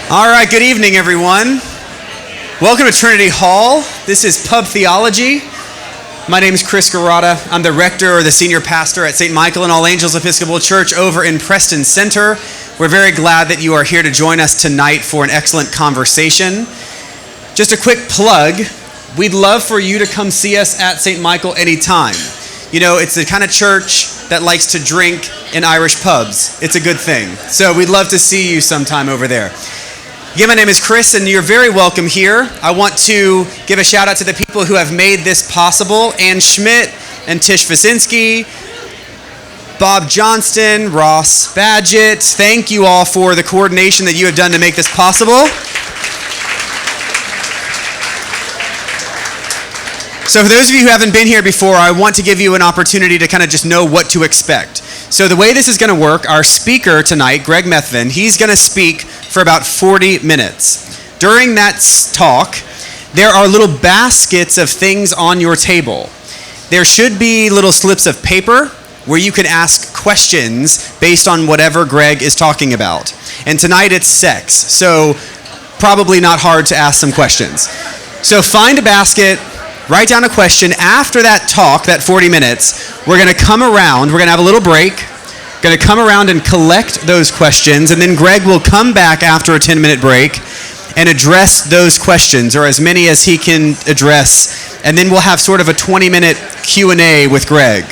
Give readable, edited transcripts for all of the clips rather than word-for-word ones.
All right, good evening, everyone. Welcome to Trinity Hall. This is Pub Theology. My name is Chris Garrotta. I'm the rector or the senior pastor at St. Michael and All Angels Episcopal Church over in Preston Center. We're very glad that you are here to join us tonight for an excellent conversation. Just a quick plug. We'd love for you to come see us at St. Michael anytime. You know, it's the kind of church that likes to drink in Irish pubs. It's a good thing. So we'd love to see you sometime over there. Again, my name is Chris, and you're very welcome here. I want to give a shout out to the people who have made this possible. Ann Schmidt and Tish Vasinski, Bob Johnston, Ross Badgett. Thank you all for the coordination that you have done to make this possible. So for those of you who haven't been here before, I want to give you an opportunity to kind of just know what to expect. So the way this is going to work, our speaker tonight, Greg Methvin, he's going to speak for about 40 minutes. During that talk, there are little baskets of things on your table. There should be little slips of paper where you can ask questions based on whatever Greg is talking about. And tonight it's sex, so probably not hard to ask some questions. So find a basket, write down a question. After that talk, that 40 minutes, we're going to come around, we're going to have a little break, going to come around and collect those questions, and then Greg will come back after a 10-minute break and address those questions, or as many as he can address, and then we'll have sort of a 20-minute Q&A with Greg.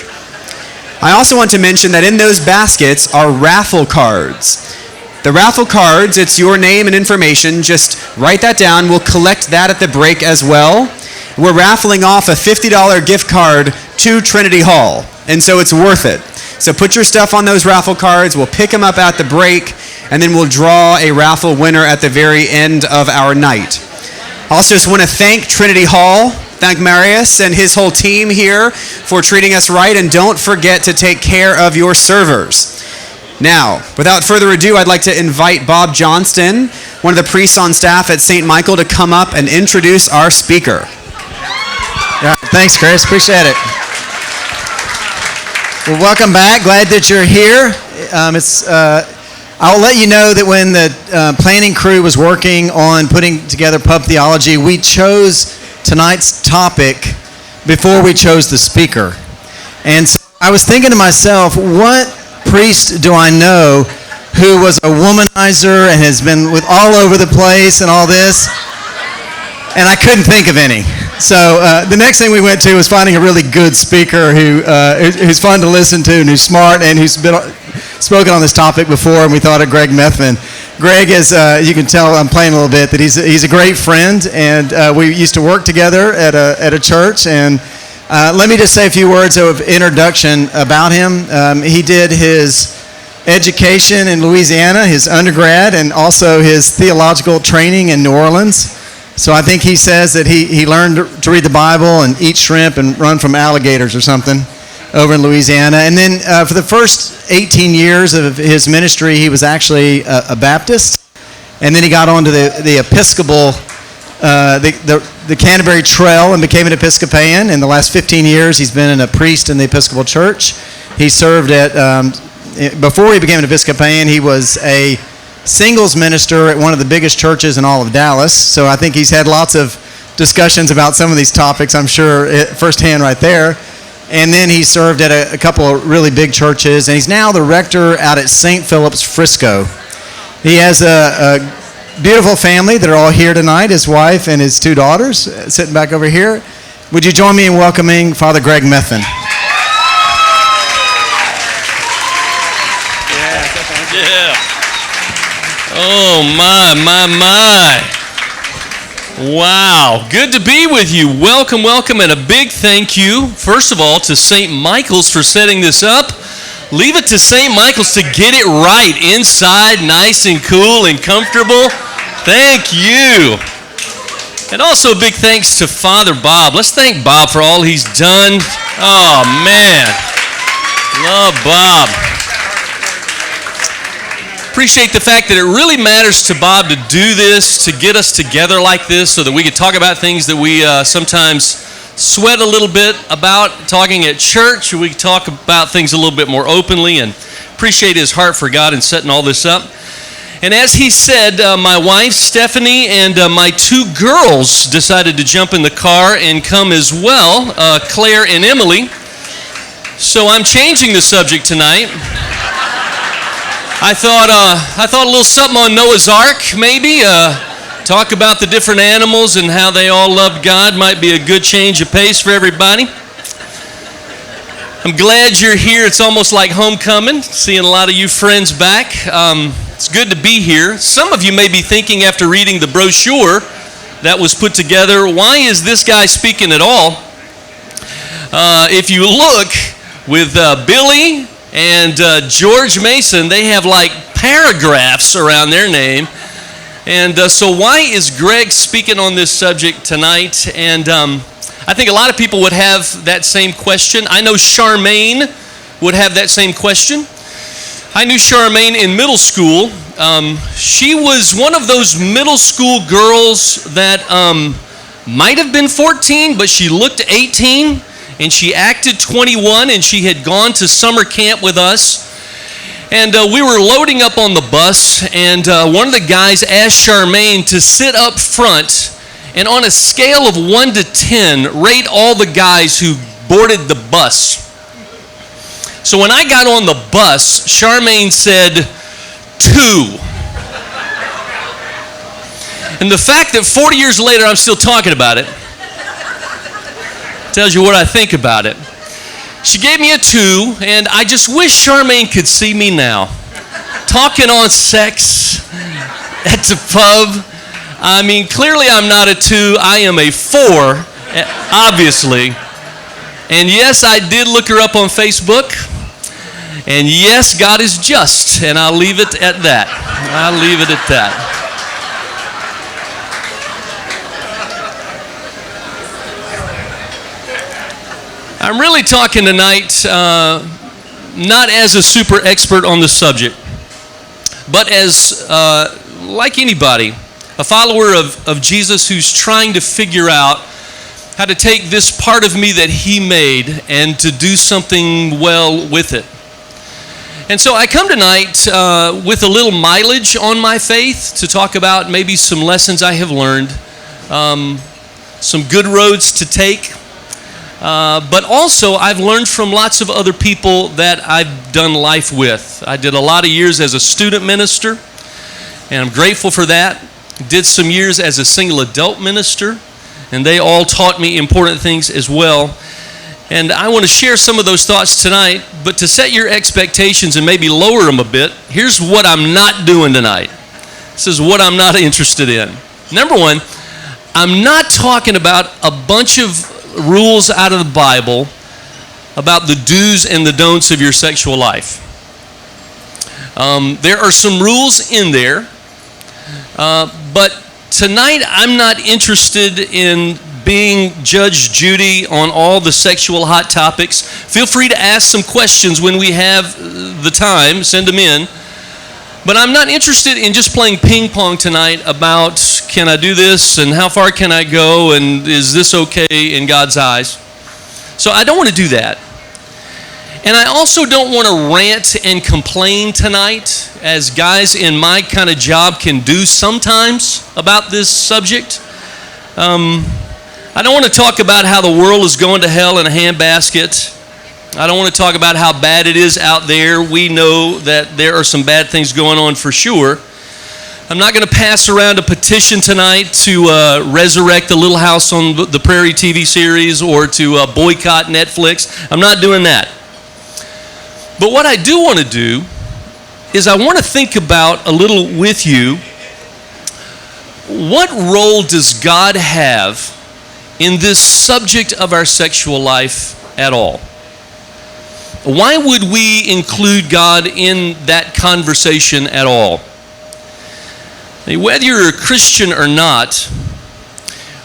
I also want to mention that in those baskets are raffle cards. The raffle cards, it's your name and information. Just write that down. We'll collect that at the break as well. We're raffling off a $50 gift card to Trinity Hall, and so it's worth it. So put your stuff on those raffle cards. We'll pick them up at the break, and then we'll draw a raffle winner at the very end of our night. I also just want to thank Trinity Hall, thank Marius and his whole team here for treating us right, and don't forget to take care of your servers. Now, without further ado, I'd like to invite Bob Johnston, one of the priests on staff at St. Michael, to come up and introduce our speaker. Yeah, thanks, Chris. Appreciate it. Well, welcome back. Glad that you're here. I'll let you know that when the planning crew was working on putting together Pub Theology, we chose tonight's topic before we chose the speaker. And so I was thinking to myself, what priest do I know who was a womanizer and has been with all over the place and all this? And I couldn't think of any. So the next thing we went to was finding a really good speaker who's fun to listen to and who's smart and who's been spoken on this topic before, and we thought of Greg Methvin. Greg is, you can tell I'm playing a little bit, that he's a great friend, and we used to work together at a church. And let me just say a few words of introduction about him. He did his education in Louisiana, his undergrad, and also his theological training in New Orleans. So I think he says that he learned to read the Bible and eat shrimp and run from alligators or something over in Louisiana. And then for the first 18 years of his ministry, he was actually a Baptist. And then he got onto the Episcopal, the Canterbury Trail, and became an Episcopalian. In the last 15 years, he's been a priest in the Episcopal Church. He served before he became an Episcopalian, he was a singles minister at one of the biggest churches in all of Dallas. So I think he's had lots of discussions about some of these topics, I'm sure, firsthand right there. And then he served at a couple of really big churches, and he's now the rector out at St. Philip's, Frisco. He has a beautiful family that are all here tonight, his wife and his two daughters sitting back over here. Would you join me in welcoming Father Greg Methvin? Yeah. Oh, my. Wow. Good to be with you. Welcome, and a big thank you, first of all, to St. Michael's for setting this up. Leave it to St. Michael's to get it right inside, nice and cool and comfortable. Thank you. And also a big thanks to Father Bob. Let's thank Bob for all he's done. Oh, man. Love Bob. Appreciate the fact that it really matters to Bob to do this, to get us together like this so that we can talk about things that we sometimes sweat a little bit about talking at church. We can talk about things a little bit more openly, and appreciate his heart for God in setting all this up. And as he said, my wife, Stephanie, and my two girls decided to jump in the car and come as well, Claire and Emily. So I'm changing the subject tonight. I thought a little something on Noah's Ark, maybe. Talk about the different animals and how they all loved God might be a good change of pace for everybody. I'm glad you're here. It's almost like homecoming, seeing a lot of you friends back. It's good to be here. Some of you may be thinking after reading the brochure that was put together, why is this guy speaking at all? If you look with Billy and George Mason, they have like paragraphs around their name. And so why is Greg speaking on this subject tonight? And I think a lot of people would have that same question. I know Charmaine would have that same question. I knew Charmaine in middle school. She was one of those middle school girls that might have been 14, but she looked 18, and she acted 21, and she had gone to summer camp with us. And we were loading up on the bus, and one of the guys asked Charmaine to sit up front and on a scale of 1 to 10, rate all the guys who boarded the bus. So when I got on the bus, Charmaine said 2. And the fact that 40 years later I'm still talking about it tells you what I think about it. She gave me a 2, and I just wish Charmaine could see me now. Talking on sex at the pub. I mean, clearly I'm not a 2, I am a 4, obviously. And yes, I did look her up on Facebook. And yes, God is just, and I'll leave it at that. I'll leave it at that. I'm really talking tonight not as a super expert on the subject, but as, like anybody, a follower of Jesus who's trying to figure out how to take this part of me that he made and to do something well with it. And so I come tonight with a little mileage on my faith to talk about maybe some lessons I have learned, some good roads to take, but also I've learned from lots of other people that I've done life with. I did a lot of years as a student minister, and I'm grateful for that. Did some years as a single adult minister, and they all taught me important things as well. And I want to share some of those thoughts tonight, but to set your expectations and maybe lower them a bit, here's what I'm not doing tonight. This is what I'm not interested in. Number one, I'm not talking about a bunch of rules out of the Bible about the do's and the don'ts of your sexual life. There are some rules in there, but tonight I'm not interested in being Judge Judy on all the sexual hot topics. Feel free to ask some questions when we have the time, send them in. But I'm not interested in just playing ping pong tonight about can I do this and how far can I go and is this okay in God's eyes. So I don't want to do that. And I also don't want to rant and complain tonight, as guys in my kind of job can do sometimes about this subject. I don't want to talk about how the world is going to hell in a handbasket. I don't want to talk about how bad it is out there. We know that there are some bad things going on for sure. I'm not going to pass around a petition tonight to resurrect the Little House on the Prairie TV series or to boycott Netflix. I'm not doing that. But what I do want to do is I want to think about a little with you, what role does God have in this subject of our sexual life at all? Why would we include God in that conversation at all? I mean, whether you're a Christian or not,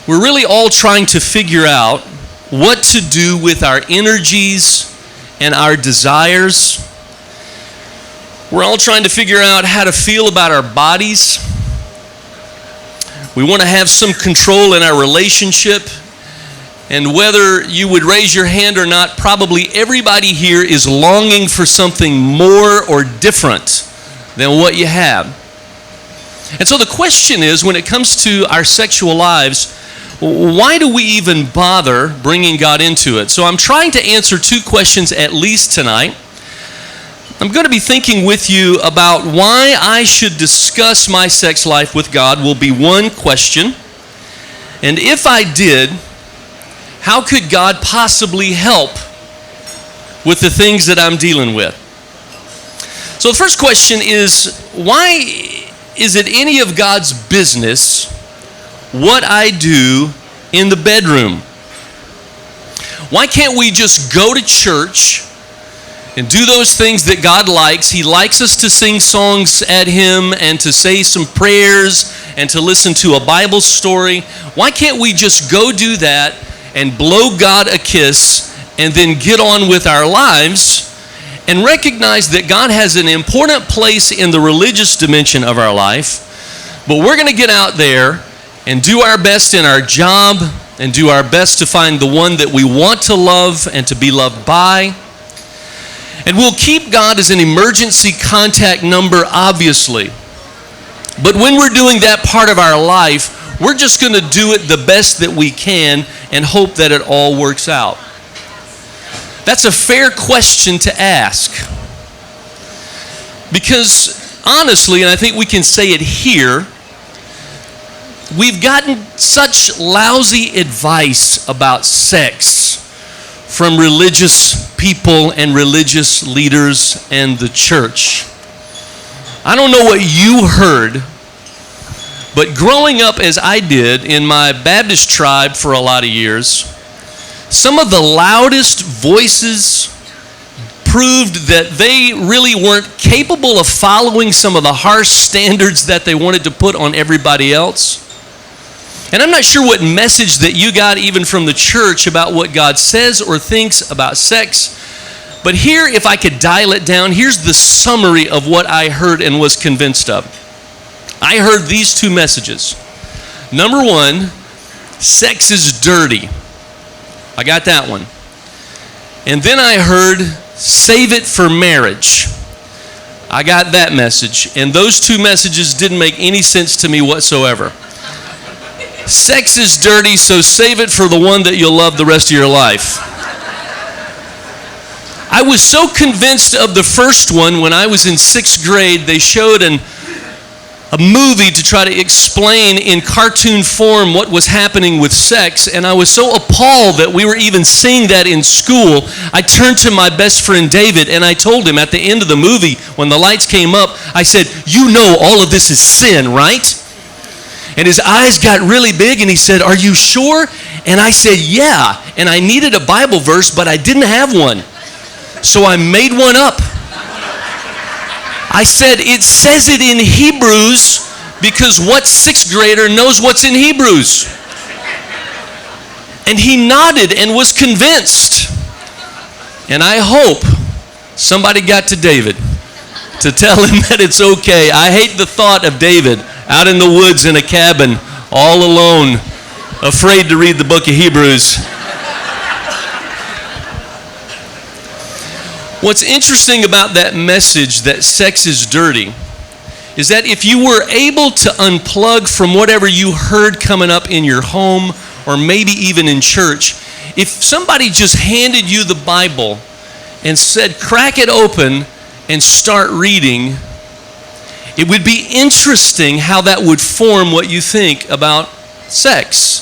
we're really all trying to figure out what to do with our energies and our desires. We're all trying to figure out how to feel about our bodies. We want to have some control in our relationship. And whether you would raise your hand or not, probably everybody here is longing for something more or different than what you have. And so the question is, when it comes to our sexual lives, why do we even bother bringing God into it? So I'm trying to answer two questions at least tonight. I'm going to be thinking with you about why I should discuss my sex life with God will be one question. And if I did, how could God possibly help with the things that I'm dealing with? So the first question is, why is it any of God's business what I do in the bedroom? Why can't we just go to church and do those things that God likes? He likes us to sing songs at Him and to say some prayers and to listen to a Bible story. Why can't we just go do that and blow God a kiss and then get on with our lives and recognize that God has an important place in the religious dimension of our life, but we're going to get out there and do our best in our job and do our best to find the one that we want to love and to be loved by. And we'll keep God as an emergency contact number, obviously. But when we're doing that part of our life, we're just going to do it the best that we can and hope that it all works out. That's a fair question to ask. Because honestly, and I think we can say it here, we've gotten such lousy advice about sex from religious people and religious leaders and the church. I don't know what you heard, but growing up as I did in my Baptist tribe for a lot of years, some of the loudest voices proved that they really weren't capable of following some of the harsh standards that they wanted to put on everybody else. And I'm not sure what message that you got even from the church about what God says or thinks about sex. But here, if I could dial it down, here's the summary of what I heard and was convinced of. I heard these two messages. Number one, sex is dirty. I got that one. And then I heard, save it for marriage. I got that message. And those two messages didn't make any sense to me whatsoever. Sex is dirty, so save it for the one that you'll love the rest of your life. I was so convinced of the first one when I was in 6th grade. They showed a movie to try to explain in cartoon form what was happening with sex, and I was so appalled that we were even seeing that in school. I turned to my best friend David and I told him at the end of the movie, when the lights came up, I said, "You know all of this is sin, right?" And his eyes got really big and he said, "Are you sure?" And I said, "Yeah." And I needed a Bible verse, but I didn't have one. So I made one up. I said, "It says it in Hebrews, because what 6th grader knows what's in Hebrews?" And he nodded and was convinced. And I hope somebody got to David to tell him that it's okay. I hate the thought of David out in the woods in a cabin, all alone, afraid to read the book of Hebrews. What's interesting about that message that sex is dirty is that if you were able to unplug from whatever you heard coming up in your home or maybe even in church, if somebody just handed you the Bible and said, crack it open and start reading, it would be interesting how that would form what you think about sex.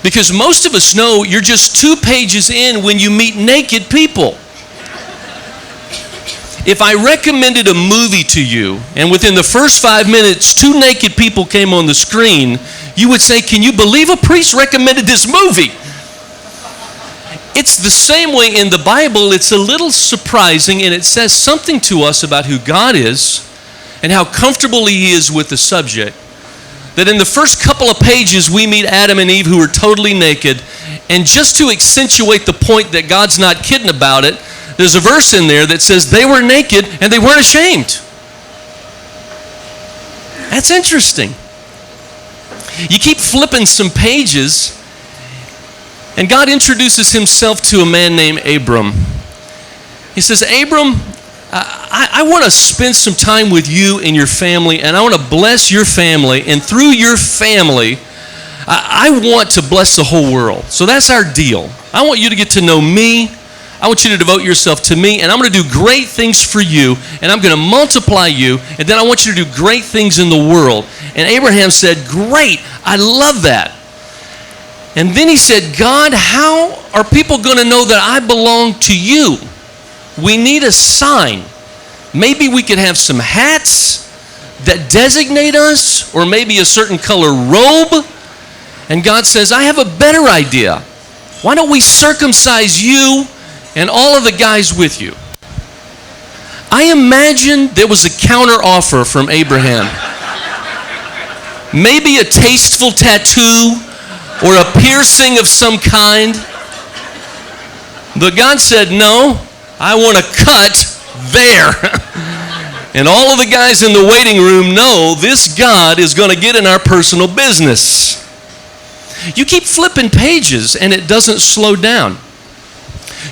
Because most of us know you're just 2 pages in when you meet naked people. If I recommended a movie to you, and within the first 5 minutes, 2 naked people came on the screen, you would say, "Can you believe a priest recommended this movie?" It's the same way in the Bible. It's a little surprising, and it says something to us about who God is and how comfortable He is with the subject, that in the first couple of pages we meet Adam and Eve who are totally naked, and just to accentuate the point that God's not kidding about it, there's a verse in there that says they were naked and they weren't ashamed. That's interesting. You keep flipping some pages, and God introduces Himself to a man named Abram. He says, "Abram, I want to spend some time with you and your family, and I want to bless your family, and through your family, I want to bless the whole world. So that's our deal. I want you to get to know me. I want you to devote yourself to me, and I'm going to do great things for you, and I'm going to multiply you, and then I want you to do great things in the world. And Abraham said, great, I love that. And then he said, God, how are people going to know that I belong to you? We need a sign. Maybe we could have some hats that designate us, or maybe a certain color robe. And God says, I have a better idea. Why don't we circumcise you and all of the guys with you? I imagine there was a counter offer from Abraham. Maybe a tasteful tattoo or a piercing of some kind. But God said, no, I want a cut there. And all of the guys in the waiting room know this God is going to get in our personal business. You keep flipping pages and it doesn't slow down.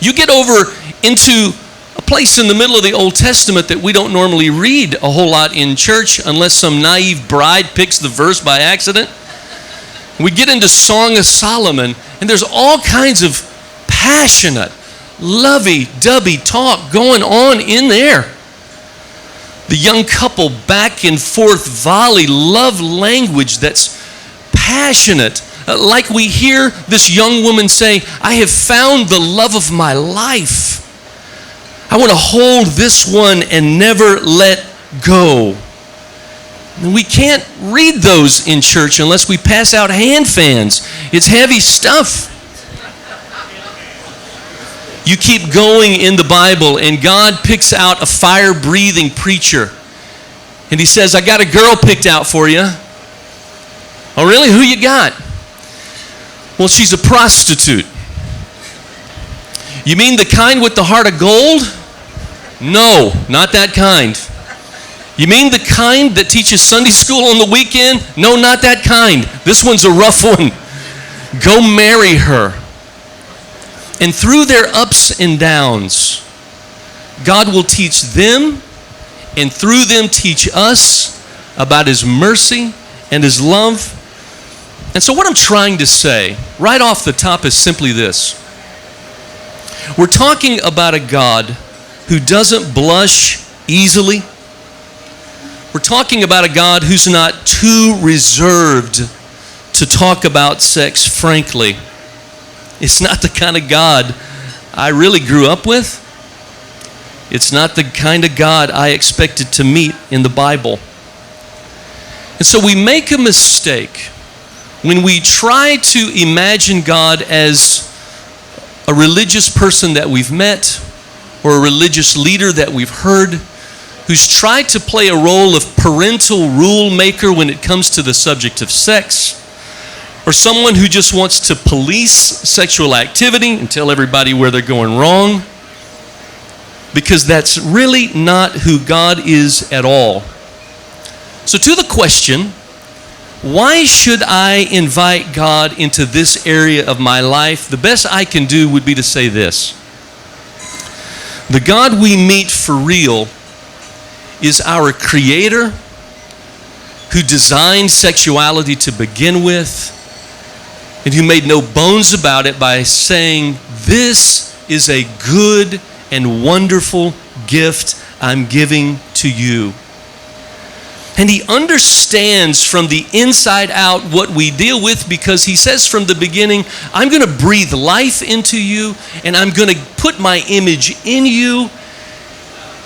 You get over into a place in the middle of the Old Testament that we don't normally read a whole lot in church unless some naive bride picks the verse by accident. We get into Song of Solomon, and there's all kinds of passionate, lovey-dovey talk going on in there. The young couple back and forth volley love language that's passionate. Like we hear this young woman say, I have found the love of my life. I want to hold this one and never let go. And we can't read those in church unless we pass out hand fans. It's heavy stuff. You keep going in the Bible, and God picks out a fire-breathing preacher. And he says, I got a girl picked out for you. Oh, really? Who you got? Well, she's a prostitute. You mean the kind with the heart of gold? No, not that kind. You mean the kind that teaches Sunday school on the weekend? No, not that kind. This one's a rough one. Go marry her. And through their ups and downs, God will teach them, and through them teach us about His mercy and His love. And so what I'm trying to say right off the top is simply this. We're talking about a God who doesn't blush easily. We're talking about a God who's not too reserved to talk about sex frankly. It's not the kind of God I really grew up with. It's not the kind of God I expected to meet in the Bible. And so we make a mistake when we try to imagine God as a religious person that we've met or a religious leader that we've heard who's tried to play a role of parental rule maker when it comes to the subject of sex, or someone who just wants to police sexual activity and tell everybody where they're going wrong, because that's really not who God is at all. So to the question, why should I invite God into this area of my life? The best I can do would be to say this. The God we meet for real is our Creator who designed sexuality to begin with and who made no bones about it by saying, this is a good and wonderful gift I'm giving to you. And He understands from the inside out what we deal with, because He says from the beginning, I'm going to breathe life into you and I'm going to put my image in you.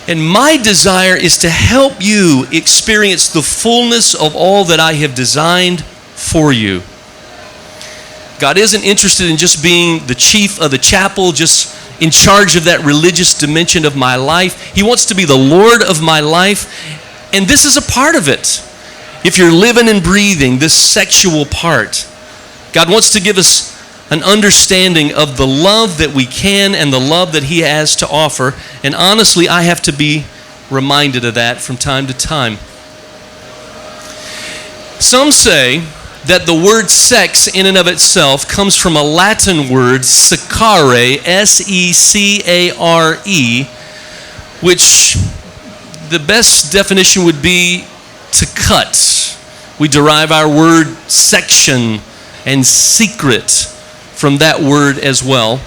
And my desire is to help you experience the fullness of all that I have designed for you. God isn't interested in just being the chief of the chapel, just in charge of that religious dimension of my life. He wants to be the Lord of my life. And this is a part of it. If you're living and breathing this sexual part, God wants to give us an understanding of the love that we can and the love that He has to offer. And honestly, I have to be reminded of that from time to time. Some say that the word sex in and of itself comes from a Latin word, secare, S-E-C-A-R-E, which the best definition would be to cut. We derive our word section and secret from that word as well.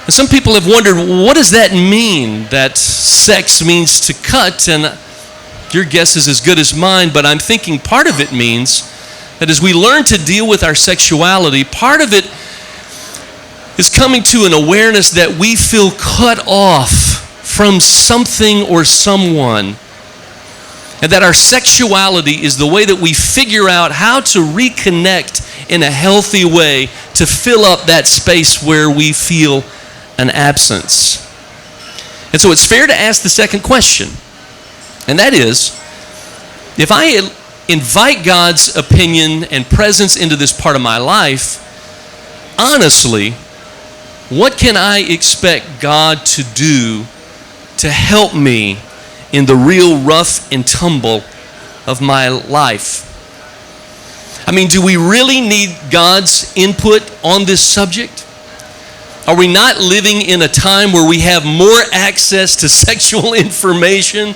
And some people have wondered, what does that mean, that sex means to cut? And your guess is as good as mine, but I'm thinking part of it means that as we learn to deal with our sexuality, part of it is coming to an awareness that we feel cut off from something or someone, and that our sexuality is the way that we figure out how to reconnect in a healthy way to fill up that space where we feel an absence. And so it's fair to ask the second question, and that is, if I invite God's opinion and presence into this part of my life, honestly, what can I expect God to do to help me in the real rough and tumble of my life? I mean, do we really need God's input on this subject? Are we not living in a time where we have more access to sexual information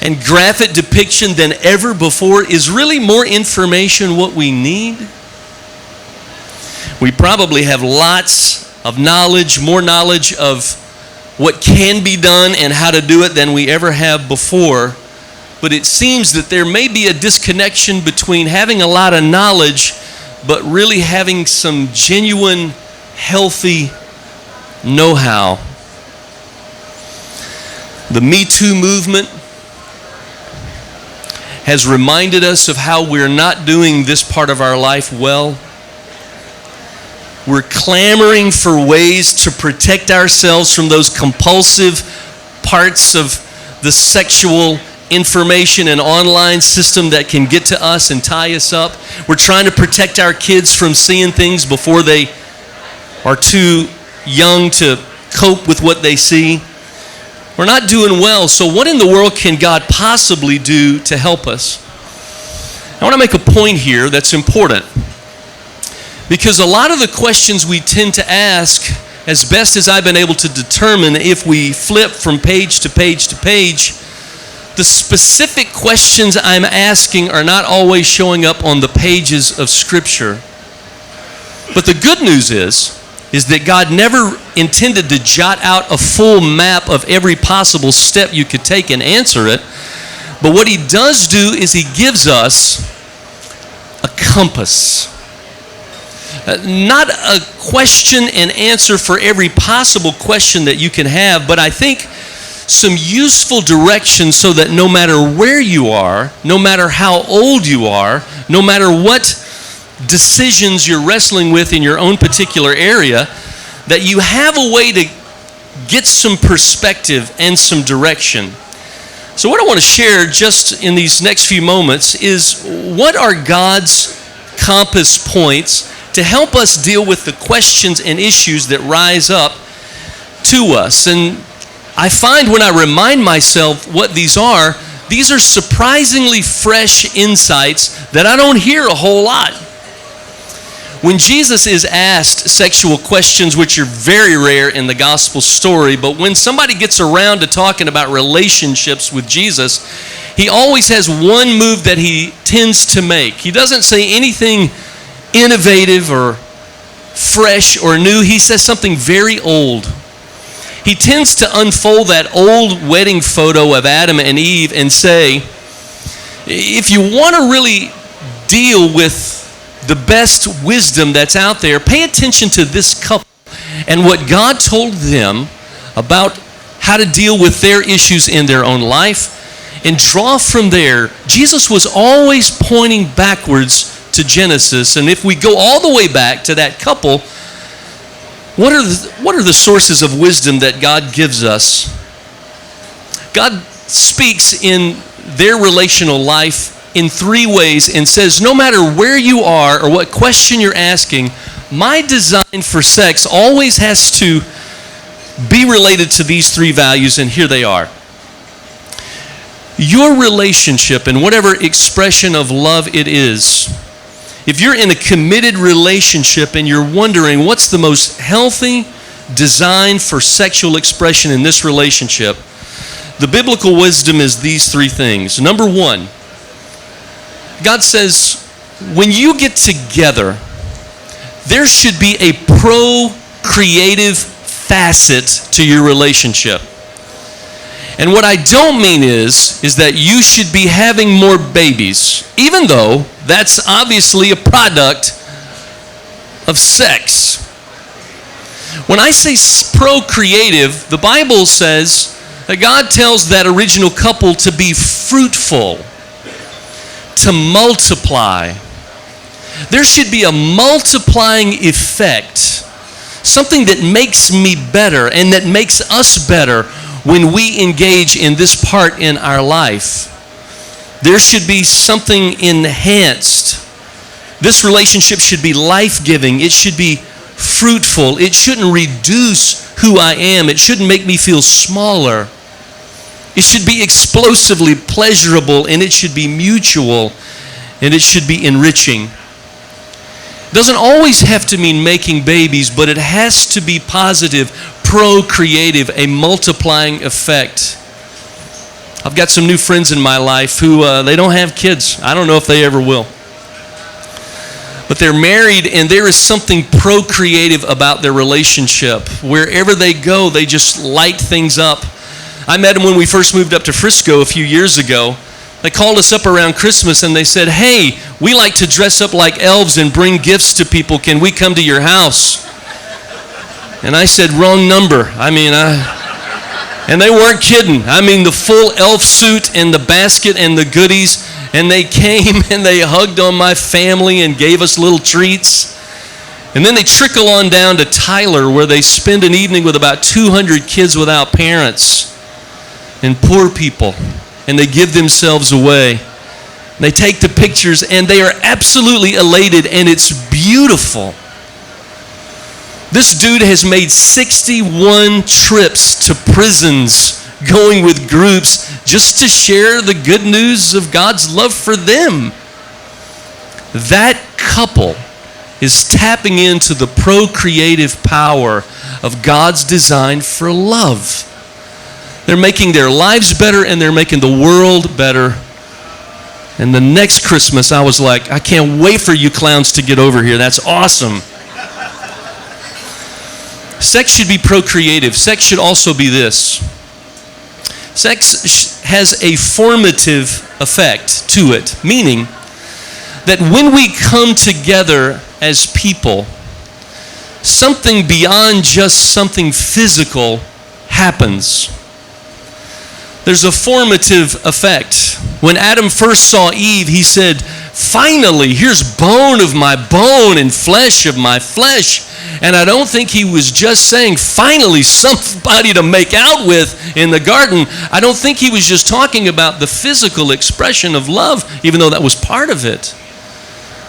and graphic depiction than ever before? Is really more information what we need? We probably have lots of knowledge, more knowledge of what can be done and how to do it than we ever have before. But it seems that there may be a disconnection between having a lot of knowledge but really having some genuine, healthy know-how. The Me Too movement has reminded us of how we're not doing this part of our life well. We're clamoring for ways to protect ourselves from those compulsive parts of the sexual information and online system that can get to us and tie us up. We're trying to protect our kids from seeing things before they are too young to cope with what they see. We're not doing well, so what in the world can God possibly do to help us? I want to make a point here that's important, because a lot of the questions we tend to ask, as best as I've been able to determine, if we flip from page to page to page, the specific questions I'm asking are not always showing up on the pages of Scripture. But the good news is that God never intended to jot out a full map of every possible step you could take and answer it. But what He does do is He gives us a compass. Not a question and answer for every possible question that you can have, but I think some useful direction so that no matter where you are, no matter how old you are, no matter what decisions you're wrestling with in your own particular area, that you have a way to get some perspective and some direction. So what I want to share just in these next few moments is, what are God's compass points to help us deal with the questions and issues that rise up to us? And I find when I remind myself what these are surprisingly fresh insights that I don't hear a whole lot. When Jesus is asked sexual questions, which are very rare in the gospel story, but when somebody gets around to talking about relationships with Jesus, He always has one move that He tends to make. He doesn't say anything innovative or fresh or new. He says something very old. He tends to unfold that old wedding photo of Adam and Eve and say, if you want to really deal with the best wisdom that's out there, pay attention to this couple and what God told them about how to deal with their issues in their own life, and draw from there. Jesus was always pointing backwards to Genesis, and if we go all the way back to that couple, what are the sources of wisdom that God gives us? God speaks in their relational life in three ways and says, no matter where you are or what question you're asking, my design for sex always has to be related to these three values, and here they are. Your relationship, and whatever expression of love it is, if you're in a committed relationship and you're wondering what's the most healthy design for sexual expression in this relationship, The biblical wisdom is these three things. Number one, God says, when you get together, there should be a procreative facet to your relationship. And what I don't mean is that you should be having more babies, even though that's obviously a product of sex. When I say procreative, the Bible says that God tells that original couple to be fruitful, to multiply. There should be a multiplying effect, something that makes me better and that makes us better when we engage in this part in our life. There should be something enhanced. This relationship should be life-giving. It should be fruitful. It shouldn't reduce who I am. It shouldn't make me feel smaller. It should be explosively pleasurable, and it should be mutual, and it should be enriching. It doesn't always have to mean making babies, but it has to be positive, procreative, a multiplying effect. I've got some new friends in my life who they don't have kids. I don't know if they ever will. But they're married, and there is something procreative about their relationship. Wherever they go, they just light things up. I met them when we first moved up to Frisco a few years ago. They called us up around Christmas and they said, "Hey, we like to dress up like elves and bring gifts to people. Can we come to your house?" And I said, "Wrong number." And they weren't kidding. I mean, the full elf suit and the basket and the goodies. And they came and they hugged on my family and gave us little treats. And then they trickle on down to Tyler, where they spend an evening with about 200 kids without parents and poor people. And they give themselves away. They take the pictures and they are absolutely elated, and it's beautiful. This dude has made 61 trips to prisons, going with groups just to share the good news of God's love for them. That couple is tapping into the procreative power of God's design for love. They're making their lives better, and they're making the world better. And the next Christmas, I was like, I can't wait for you clowns to get over here. That's awesome. Sex should be procreative. Sex should also be this. Sex has a formative effect to it, meaning that when we come together as people, something beyond just something physical happens. There's a formative effect. When Adam first saw Eve, he said, "Finally, here's bone of my bone and flesh of my flesh." And I don't think he was just saying, finally, somebody to make out with in the garden. I don't think he was just talking about the physical expression of love, even though that was part of it.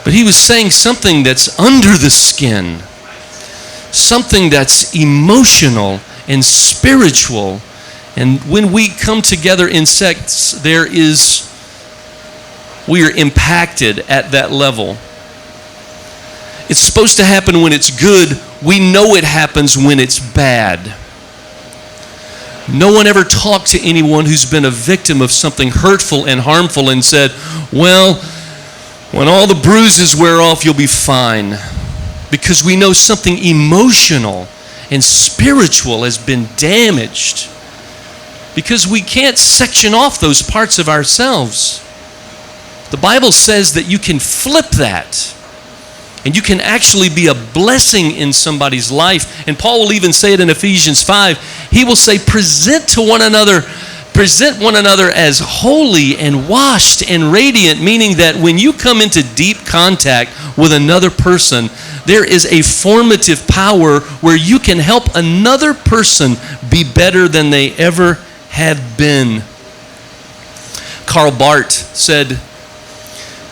But he was saying something that's under the skin, something that's emotional and spiritual. And when we come together in sex, we are impacted at that level. It's supposed to happen when it's good. We know it happens when it's bad. No one ever talked to anyone who's been a victim of something hurtful and harmful and said, "Well, when all the bruises wear off, you'll be fine." Because we know something emotional and spiritual has been damaged. Because we can't section off those parts of ourselves. The Bible says that you can flip that. And you can actually be a blessing in somebody's life. And Paul will even say it in Ephesians 5. He will say, present one another as holy and washed and radiant, meaning that when you come into deep contact with another person, there is a formative power where you can help another person be better than they ever have been. Karl Barth said,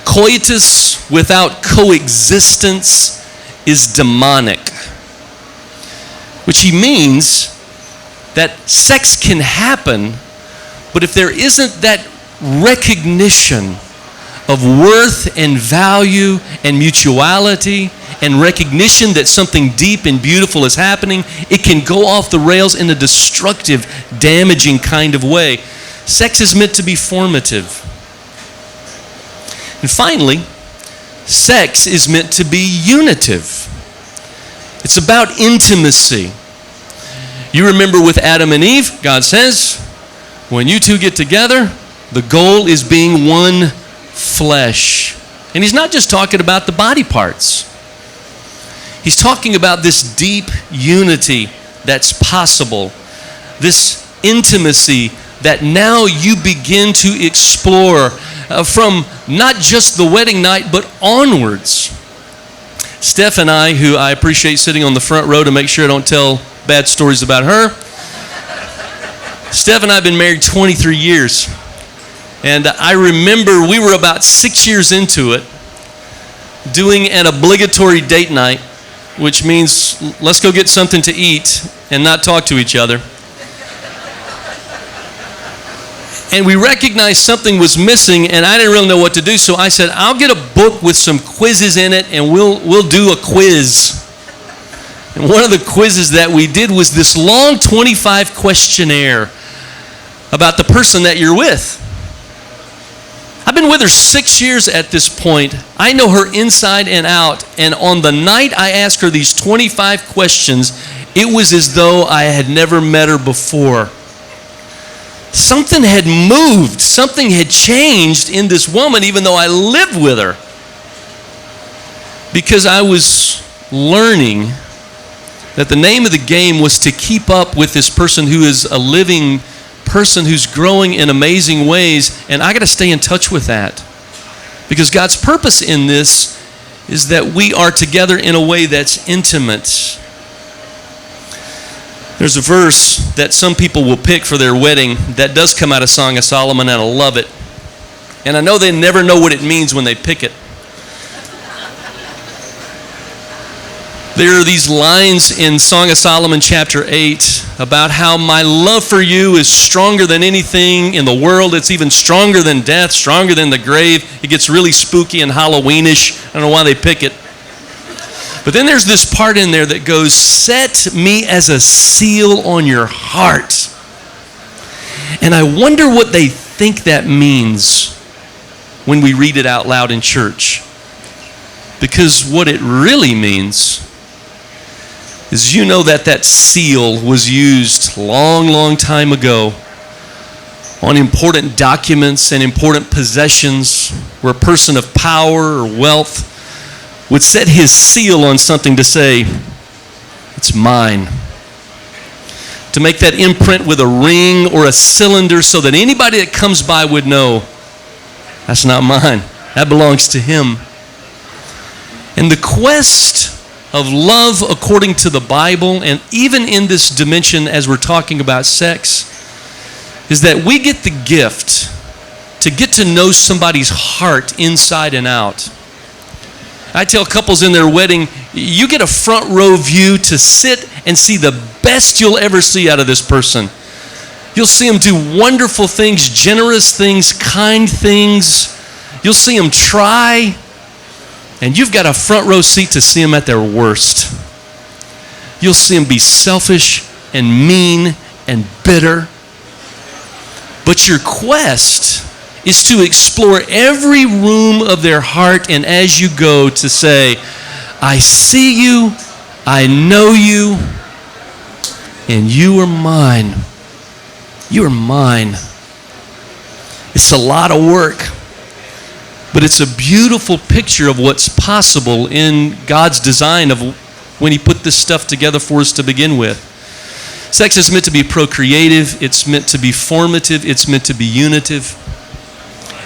"Coitus without coexistence is demonic," which he means that sex can happen, but if there isn't that recognition of worth and value and mutuality and recognition that something deep and beautiful is happening, it can go off the rails in a destructive, damaging kind of way. Sex is meant to be formative. And finally, sex is meant to be unitive. It's about intimacy. You remember with Adam and Eve, God says, when you two get together, the goal is being one flesh. And he's not just talking about the body parts. He's talking about this deep unity that's possible, this intimacy that now you begin to explore from not just the wedding night, but onwards. Steph and I, who I appreciate sitting on the front row to make sure I don't tell bad stories about her. Steph and I have been married 23 years. And I remember we were about 6 years into it, doing an obligatory date night, which means let's go get something to eat and not talk to each other. And we recognized something was missing, and I didn't really know what to do, so I said, I'll get a book with some quizzes in it, and we'll do a quiz. And one of the quizzes that we did was this long 25 questionnaire about the person that you're with. I've been with her 6 years at this point. I know her inside and out, and on the night I asked her these 25 questions, it was as though I had never met her before. Something had moved, something had changed in this woman, even though I lived with her. Because I was learning that the name of the game was to keep up with this person who is a living person who's growing in amazing ways, and I got to stay in touch with that. Because God's purpose in this is that we are together in a way that's intimate. There's a verse that some people will pick for their wedding that does come out of Song of Solomon, and I love it. And I know they never know what it means when they pick it. There are these lines in Song of Solomon chapter 8 about how my love for you is stronger than anything in the world. It's even stronger than death, stronger than the grave. It gets really spooky and Halloweenish. I don't know why they pick it. But then there's this part in there that goes, set me as a seal on your heart. And I wonder what they think that means when we read it out loud in church. Because what it really means is, you know, that seal was used long time ago on important documents and important possessions where a person of power or wealth would set his seal on something to say, it's mine. To make that imprint with a ring or a cylinder so that anybody that comes by would know, that's not mine. That belongs to him. And the quest of love according to the Bible, and even in this dimension as we're talking about sex, is that we get the gift to get to know somebody's heart inside and out. I tell couples in their wedding, you get a front row view to sit and see the best you'll ever see out of this person. You'll see them do wonderful things, generous things, kind things. You'll see them try. And you've got a front row seat to see them at their worst. You'll see them be selfish and mean and bitter. But your quest is to explore every room of their heart, and as you go to say, I see you, I know you, and you are mine. You are mine. It's a lot of work, but it's a beautiful picture of what's possible in God's design of when he put this stuff together for us to begin with. Sex is meant to be procreative, it's meant to be formative, it's meant to be unitive.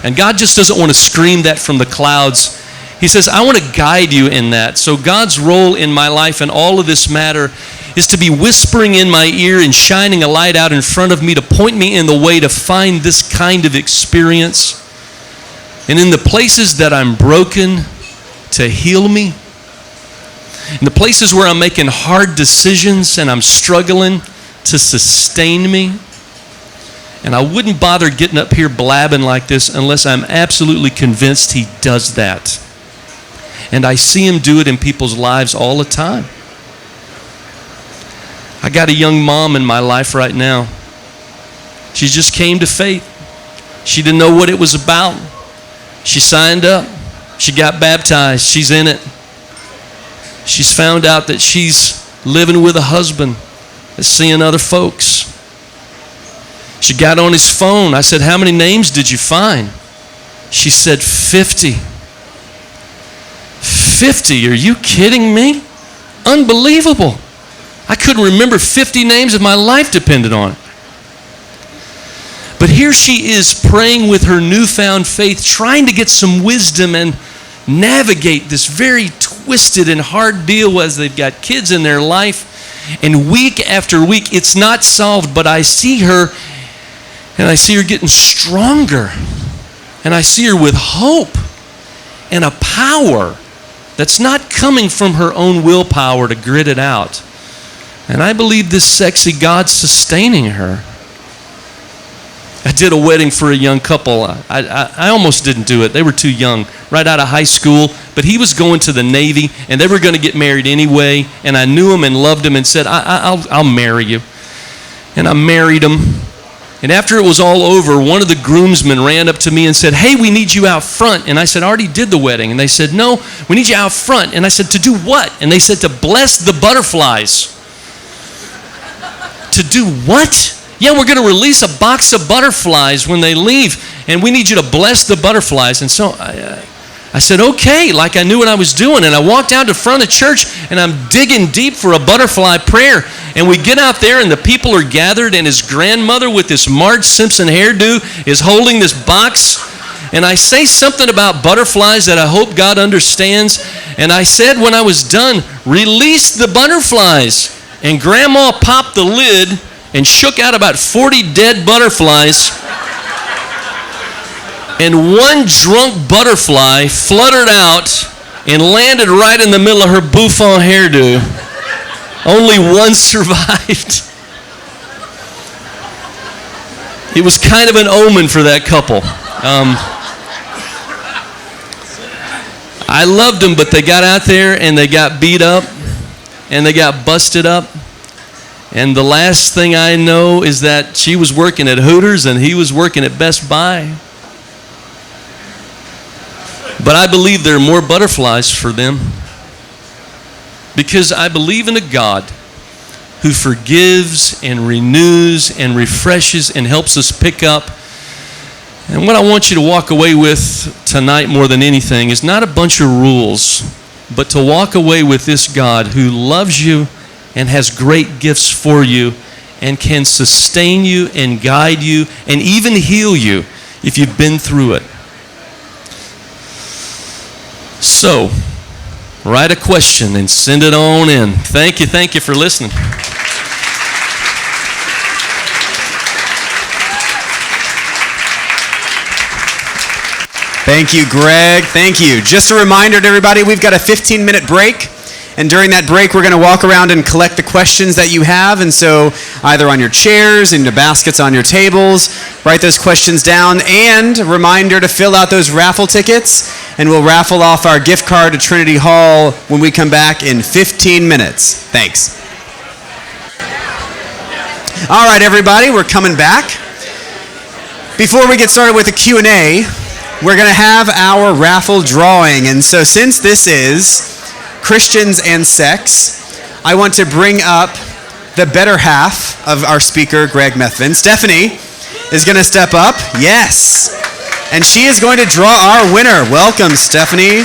And God just doesn't want to scream that from the clouds. He says, I want to guide you in that. So God's role in my life and all of this matter is to be whispering in my ear and shining a light out in front of me to point me in the way to find this kind of experience. And in the places that I'm broken, to heal me. In the places where I'm making hard decisions and I'm struggling, to sustain me. And I wouldn't bother getting up here blabbing like this unless I'm absolutely convinced he does that. And I see him do it in people's lives all the time. I got a young mom in my life right now. She just came to faith. She didn't know what it was about. She signed up. She got baptized. She's in it. She's found out that she's living with a husband that's seeing other folks. She got on his phone. I said, how many names did you find? She said, 50. 50? Are you kidding me? Unbelievable. I couldn't remember 50 names if my life depended on it. But here she is praying with her newfound faith, trying to get some wisdom and navigate this very twisted and hard deal as they've got kids in their life. And week after week, it's not solved, but I see her, and I see her getting stronger. And I see her with hope and a power that's not coming from her own willpower to grit it out. And I believe this sexy God's sustaining her. I did a wedding for a young couple. I almost didn't do it. They were too young, right out of high school. But he was going to the Navy, and they were going to get married anyway. And I knew him and loved him and said, I'll marry you. And I married him. And after it was all over, one of the groomsmen ran up to me and said, hey, we need you out front. And I said, I already did the wedding. And they said, no, we need you out front. And I said, to do what? And they said, to bless the butterflies. To do what? Yeah, we're going to release a box of butterflies when they leave, and we need you to bless the butterflies. And so I said, okay, like I knew what I was doing. And I walked out to front of the church, and I'm digging deep for a butterfly prayer. And we get out there, and the people are gathered, and his grandmother with this Marge Simpson hairdo is holding this box. And I say something about butterflies that I hope God understands. And I said when I was done, release the butterflies. And Grandma popped the lid and shook out about 40 dead butterflies. And one drunk butterfly fluttered out and landed right in the middle of her bouffant hairdo. Only one survived. It was kind of an omen for that couple. I loved them, but they got out there and they got beat up and they got busted up. And the last thing I know is that she was working at Hooters and he was working at Best Buy. But I believe there are more butterflies for them, because I believe in a God who forgives and renews and refreshes and helps us pick up. And what I want you to walk away with tonight more than anything is not a bunch of rules, but to walk away with this God who loves you and has great gifts for you and can sustain you and guide you and even heal you if you've been through it. So, write a question and send it on in. Thank you for listening. Thank you, Greg. Thank you. Just a reminder to everybody, we've got a 15-minute break. And during that break, we're going to walk around and collect the questions that you have. And so either on your chairs, in the baskets on your tables, write those questions down. And a reminder to fill out those raffle tickets. And we'll raffle off our gift card to Trinity Hall when we come back in 15 minutes. Thanks. All right, everybody, we're coming back. Before we get started with the Q&A, we're going to have our raffle drawing. And so since this is Christians and sex, I want to bring up the better half of our speaker, Greg Methvin. Stephanie is going to step up. Yes. And she is going to draw our winner. Welcome, Stephanie.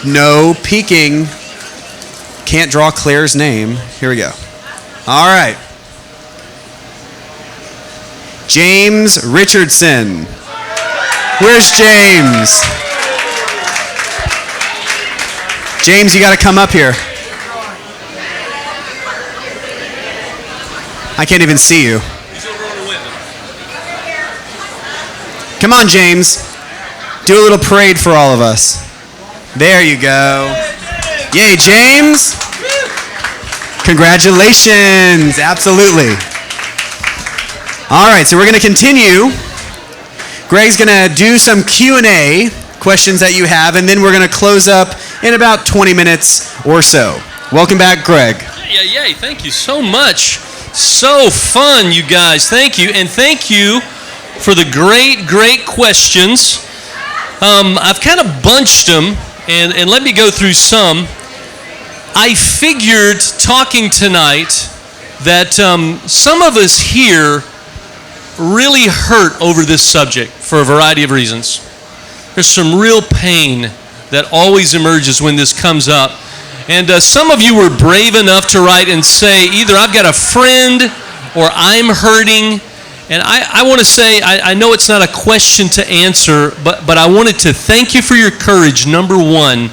No peeking. Can't draw Claire's name. Here we go. All right. James Richardson. Where's James? James, you got to come up here. I can't even see you. Come on, James. Do a little parade for all of us. There you go. Yay, James. Congratulations. Absolutely. All right, so we're going to continue. Greg's going to do some Q&A questions that you have, and then we're going to close up in about 20 minutes or so. Welcome back, Greg. Yay. Thank you so much. So fun, you guys. Thank you. And thank you for the great questions. I've kind of bunched them, and let me go through some. I figured talking tonight that some of us here really hurt over this subject for a variety of reasons. There's some real pain that always emerges when this comes up. And some of you were brave enough to write and say, either I've got a friend or I'm hurting. And I want to say, I know it's not a question to answer, but I wanted to thank you for your courage, number one,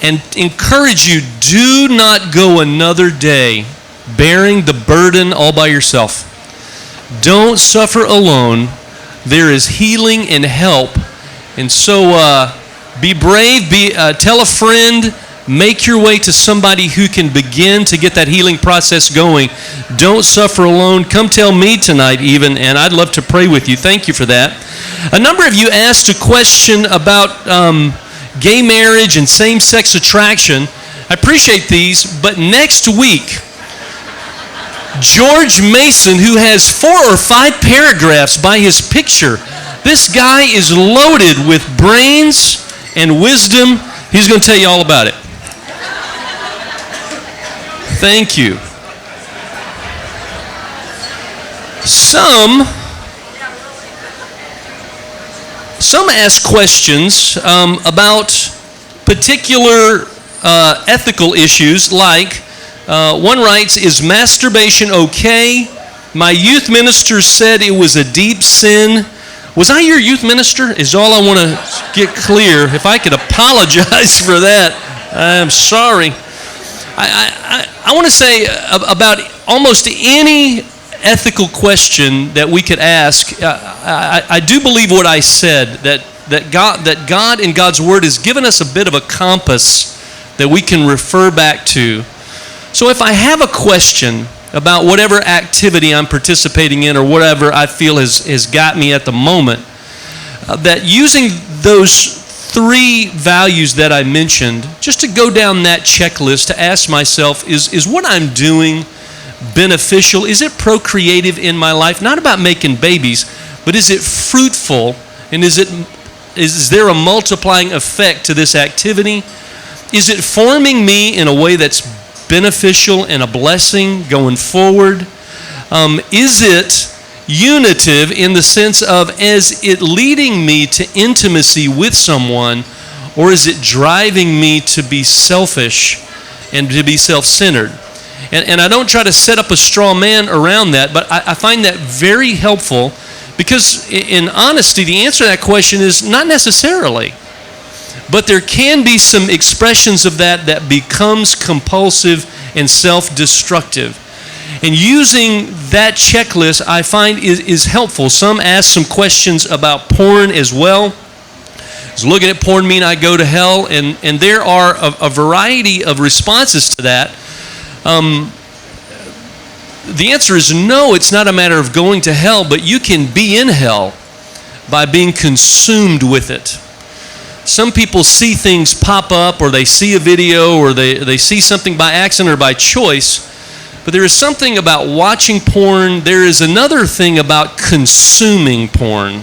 and encourage you, do not go another day bearing the burden all by yourself. Don't suffer alone. There is healing and help. And so be brave, tell a friend, make your way to somebody who can begin to get that healing process going. Don't suffer alone. Come tell me tonight even, and I'd love to pray with you. Thank you for that. A number of you asked a question about gay marriage and same-sex attraction. I appreciate these, but next week, George Mason, who has 4 or 5 paragraphs by his picture, this guy is loaded with brains and wisdom. He's going to tell you all about it. Thank you. Some ask questions about particular ethical issues, like one writes, is masturbation okay? My youth minister said it was a deep sin. Was I your youth minister? Is all I want to get clear. If I could apologize for that, I'm sorry. I want to say about almost any ethical question that we could ask, I do believe what I said, that God and God's Word has given us a bit of a compass that we can refer back to. So if I have a question about whatever activity I'm participating in or whatever I feel has got me at the moment, that using those 3 values that I mentioned, just to go down that checklist to ask myself, is what I'm doing beneficial? Is it procreative in my life? Not about making babies, but is it fruitful? And is there a multiplying effect to this activity? Is it forming me in a way that's beneficial and a blessing going forward? Is it unitive in the sense of, is it leading me to intimacy with someone, or is it driving me to be selfish and to be self-centered? And I don't try to set up a straw man around that, but I find that very helpful, because in honesty, the answer to that question is not necessarily. But there can be some expressions of that becomes compulsive and self-destructive. And using that checklist, I find, is helpful. Some ask some questions about porn as well. Does looking at porn mean I go to hell? And there are a variety of responses to that. The answer is no, it's not a matter of going to hell, but you can be in hell by being consumed with it. Some people see things pop up, or they see a video, or they see something by accident or by choice. But there is something about watching porn. There is another thing about consuming porn.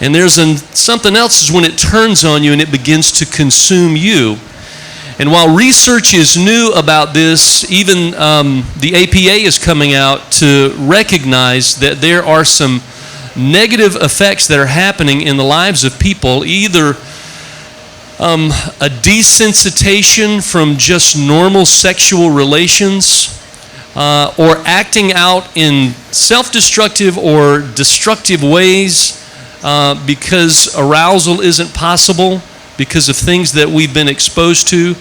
And there's something else is when it turns on you and it begins to consume you. And while research is new about this, even the APA is coming out to recognize that there are some negative effects that are happening in the lives of people, either a desensitization from just normal sexual relations, or acting out in self-destructive or destructive ways because arousal isn't possible because of things that we've been exposed to.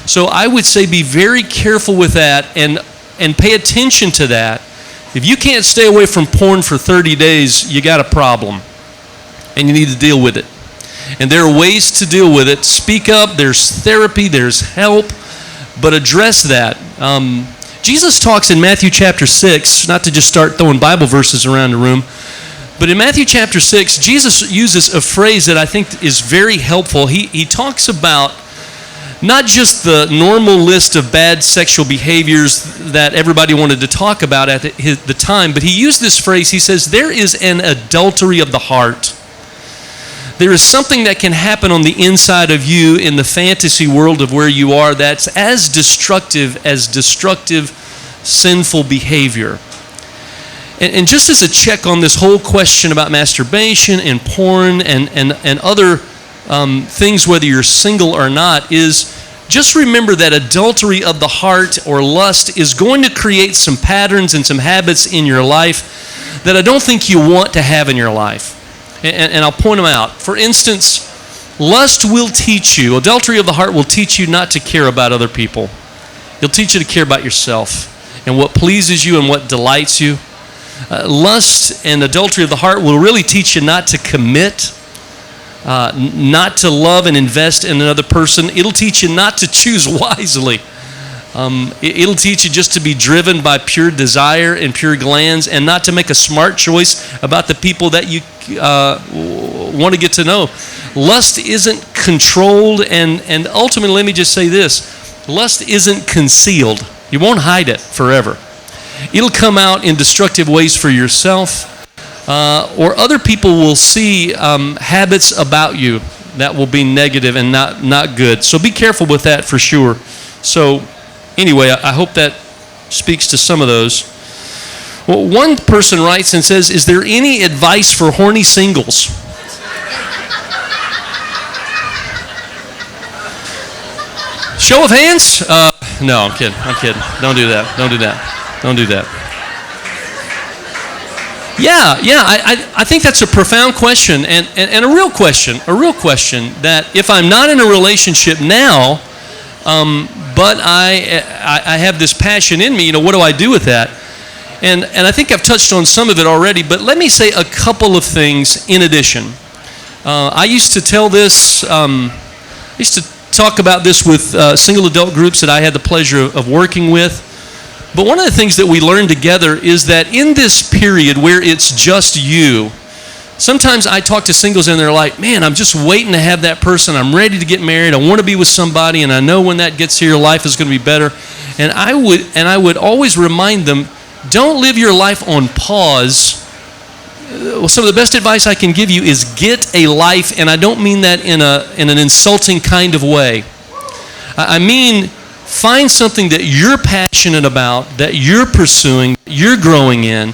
So I would say be very careful with that and pay attention to that. If you can't stay away from porn for 30 days, you got a problem, and you need to deal with it. And there are ways to deal with it. Speak up. There's therapy. There's help. But address that. Jesus talks in Matthew chapter 6, not to just start throwing Bible verses around the room, But in Matthew chapter 6, Jesus uses a phrase that I think is very helpful. He talks about not just the normal list of bad sexual behaviors that everybody wanted to talk about at the time, but he used this phrase. He says, there is an adultery of the heart. There is something that can happen on the inside of you in the fantasy world of where you are that's as destructive sinful behavior. And just as a check on this whole question about masturbation and porn and other things, whether you're single or not, is just remember that adultery of the heart or lust is going to create some patterns and some habits in your life that I don't think you want to have in your life. And I'll point them out. For instance, lust will teach you, adultery of the heart will teach you not to care about other people. It'll teach you to care about yourself and what pleases you and what delights you. Lust and adultery of the heart will really teach you not to commit, not to love and invest in another person. It'll teach you not to choose wisely. It'll teach you just to be driven by pure desire and pure glands and not to make a smart choice about the people that you want to get to know. Lust isn't controlled, and ultimately, let me just say this. Lust isn't concealed. You won't hide it forever. It'll come out in destructive ways for yourself, or other people will see habits about you that will be negative and not good. So be careful with that for sure. So anyway, I hope that speaks to some of those. Well, one person writes and says, is there any advice for horny singles? Show of hands? No, I'm kidding. Don't do that. Yeah, I think that's a profound question and a real question that if I'm not in a relationship now, but I have this passion in me, what do I do with that? And I think I've touched on some of it already, but let me say a couple of things in addition. I used to tell this, talk about this with single adult groups that I had the pleasure of working with. But one of the things that we learned together is that in this period where it's just you, sometimes I talk to singles and they're like, man, I'm just waiting to have that person. I'm ready to get married. I want to be with somebody, and I know when that gets here, life is going to be better. And I would always remind them, don't live your life on pause. Well, some of the best advice I can give you is get a life, and I don't mean that in an insulting kind of way. I mean, find something that you're passionate about, that you're pursuing, you're growing in.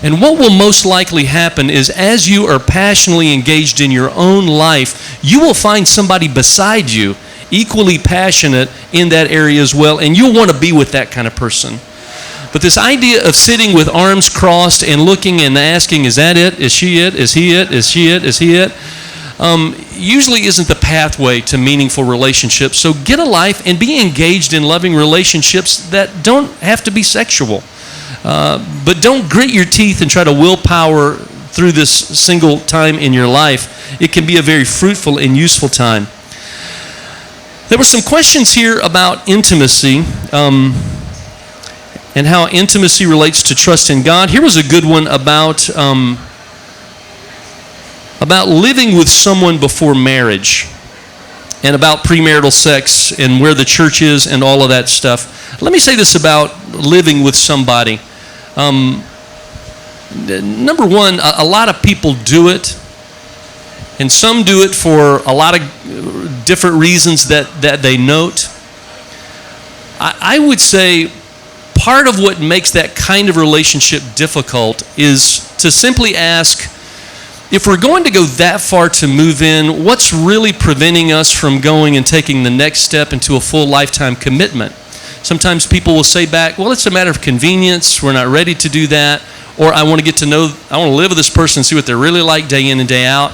And what will most likely happen is as you are passionately engaged in your own life, you will find somebody beside you equally passionate in that area as well, and you'll want to be with that kind of person. But this idea of sitting with arms crossed and looking and asking, is that it? Is she it? Is he it? Is she it? Is he it? Usually isn't the pathway to meaningful relationships. So get a life and be engaged in loving relationships that don't have to be sexual. But don't grit your teeth and try to willpower through this single time in your life. It can be a very fruitful and useful time. There were some questions here about intimacy. And how intimacy relates to trust in God. Here was a good one about living with someone before marriage and about premarital sex and where the church is and all of that stuff. Let me say this about living with somebody. Number one, a lot of people do it, and some do it for a lot of different reasons that they note. I would say part of what makes that kind of relationship difficult is to simply ask, if we're going to go that far to move in, what's really preventing us from going and taking the next step into a full lifetime commitment? Sometimes people will say back, well, it's a matter of convenience. We're not ready to do that. Or I want to live with this person and see what they're really like day in and day out.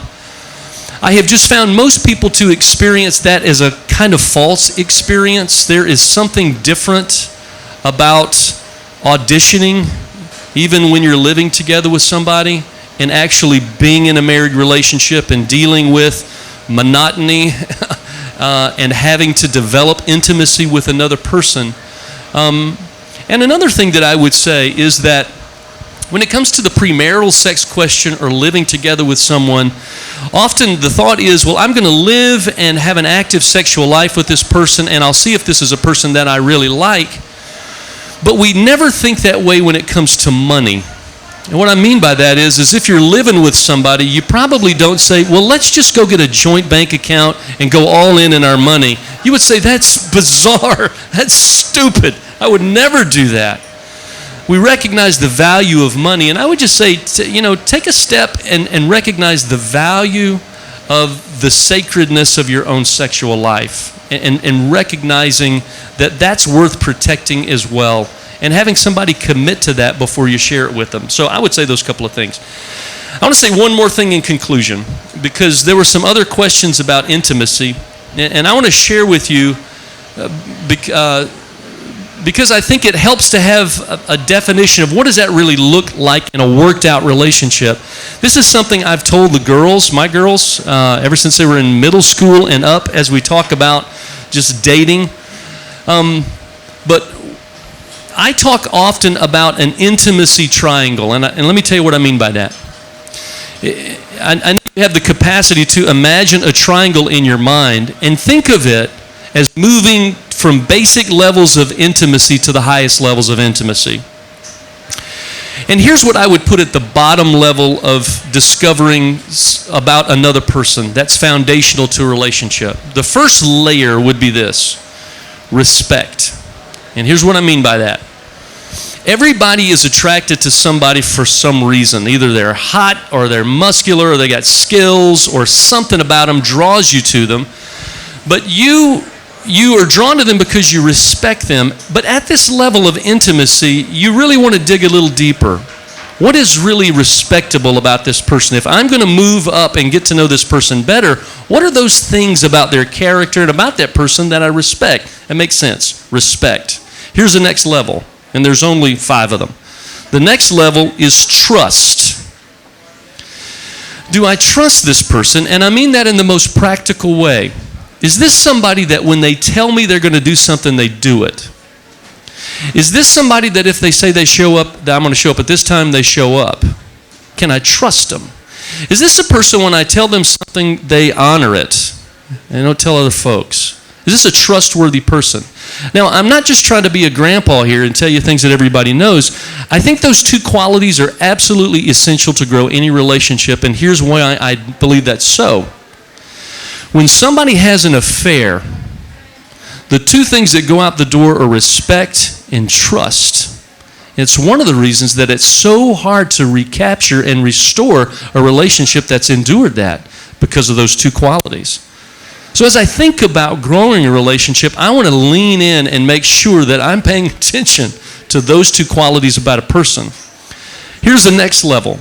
I have just found most people to experience that as a kind of false experience. There is something different about auditioning, even when you're living together with somebody, and actually being in a married relationship and dealing with monotony and having to develop intimacy with another person. And another thing that I would say is that When it comes to the premarital sex question or living together with someone, often the thought is, well, I'm going to live and have an active sexual life with this person, and I'll see if this is a person that I really like. But we never think that way when it comes to money. And what I mean by that is if you're living with somebody, you probably don't say, well, let's just go get a joint bank account and go all in our money. You would say, that's bizarre. That's stupid. I would never do that. We recognize the value of money, and I would just say, take a step and recognize the value of the sacredness of your own sexual life, and recognizing that that's worth protecting as well, and having somebody commit to that before you share it with them. So I would say those couple of things. I want to say one more thing in conclusion, because there were some other questions about intimacy, and I want to share with you because I think it helps to have a definition of what does that really look like in a worked out relationship. This is something I've told the girls, my girls, ever since they were in middle school and up, as we talk about just dating. But I talk often about an intimacy triangle, and let me tell you what I mean by that. I know you have the capacity to imagine a triangle in your mind and think of it as moving from basic levels of intimacy to the highest levels of intimacy. And here's what I would put at the bottom level of discovering about another person that's foundational to a relationship. The first layer would be this: respect. And here's what I mean by that. Everybody is attracted to somebody for some reason. Either they're hot, or they're muscular, or they got skills, or something about them draws you to them. But you are drawn to them because you respect them. But at this level of intimacy, you really want to dig a little deeper. What is really respectable about this person? If I'm going to move up and get to know this person better, what are those things about their character and about that person that I respect? That makes sense. Respect. Here's the next level, and there's only 5 of them. The next level is trust. Do I trust this person? And I mean that in the most practical way. Is this somebody that when they tell me they're going to do something, they do it? Is this somebody that if they say they show up, that I'm going to show up at this time, they show up? Can I trust them? Is this a person when I tell them something, they honor it and don't tell other folks? Is this a trustworthy person? Now, I'm not just trying to be a grandpa here and tell you things that everybody knows. I think those 2 qualities are absolutely essential to grow any relationship, and here's why I believe that's so. When somebody has an affair, the 2 things that go out the door are respect and trust. It's one of the reasons that it's so hard to recapture and restore a relationship that's endured that, because of those 2 qualities. So as I think about growing a relationship, I want to lean in and make sure that I'm paying attention to those 2 qualities about a person. Here's the next level.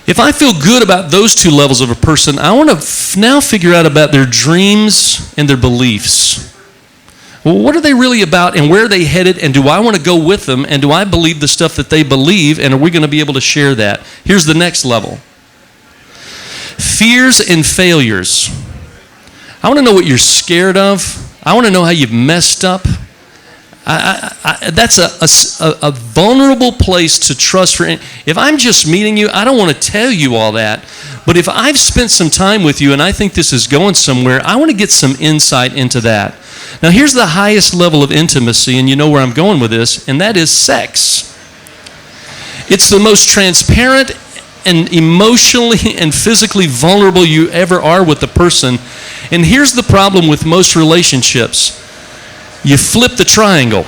If I feel good about those 2 levels of a person, I want to now figure out about their dreams and their beliefs. Well, what are they really about, and where are they headed, and do I want to go with them, and do I believe the stuff that they believe, and are we going to be able to share that? Here's the next level. Fears and failures. I want to know what you're scared of. I want to know how you've messed up. That's a vulnerable place to trust. If I'm just meeting you, I don't want to tell you all that. But if I've spent some time with you and I think this is going somewhere, I want to get some insight into that. Now, here's the highest level of intimacy, and you know where I'm going with this, and that is sex. It's the most transparent and emotionally and physically vulnerable you ever are with the person. And here's the problem with most relationships. You flip the triangle,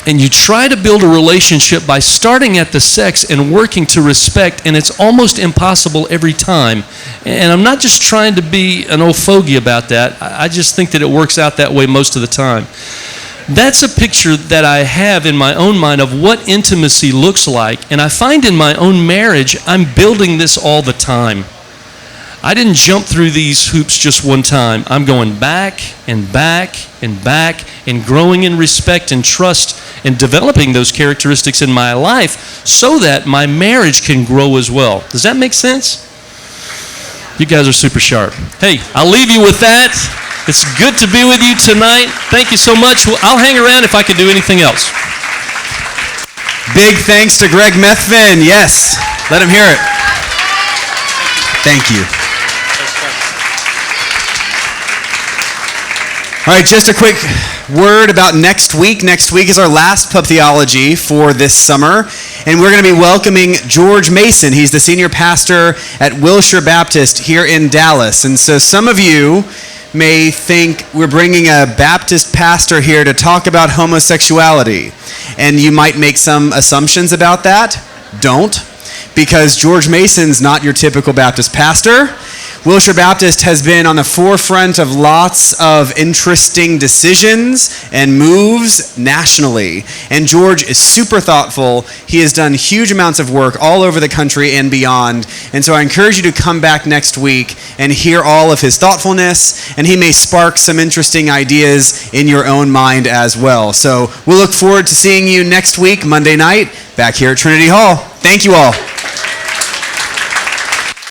and you try to build a relationship by starting at the sex and working to respect, and it's almost impossible every time. And I'm not just trying to be an old fogey about that. I just think that it works out that way most of the time. That's a picture that I have in my own mind of what intimacy looks like, and I find in my own marriage, I'm building this all the time. I didn't jump through these hoops just one time. I'm going back and back and back and growing in respect and trust and developing those characteristics in my life so that my marriage can grow as well. Does that make sense? You guys are super sharp. Hey, I'll leave you with that. It's good to be with you tonight. Thank you so much. I'll hang around if I can do anything else. Big thanks to Greg Methvin. Yes, let him hear it. Thank you. All right, just a quick word about next week. Next week is our last Pub Theology for this summer, and we're going to be welcoming George Mason. He's the senior pastor at Wilshire Baptist here in Dallas. And so some of you may think we're bringing a Baptist pastor here to talk about homosexuality, and you might make some assumptions about that. Don't, because George Mason's not your typical Baptist pastor. Wilshire Baptist has been on the forefront of lots of interesting decisions and moves nationally. And George is super thoughtful. He has done huge amounts of work all over the country and beyond. And so I encourage you to come back next week and hear all of his thoughtfulness, and he may spark some interesting ideas in your own mind as well. So we'll look forward to seeing you next week, Monday night, back here at Trinity Hall. Thank you all.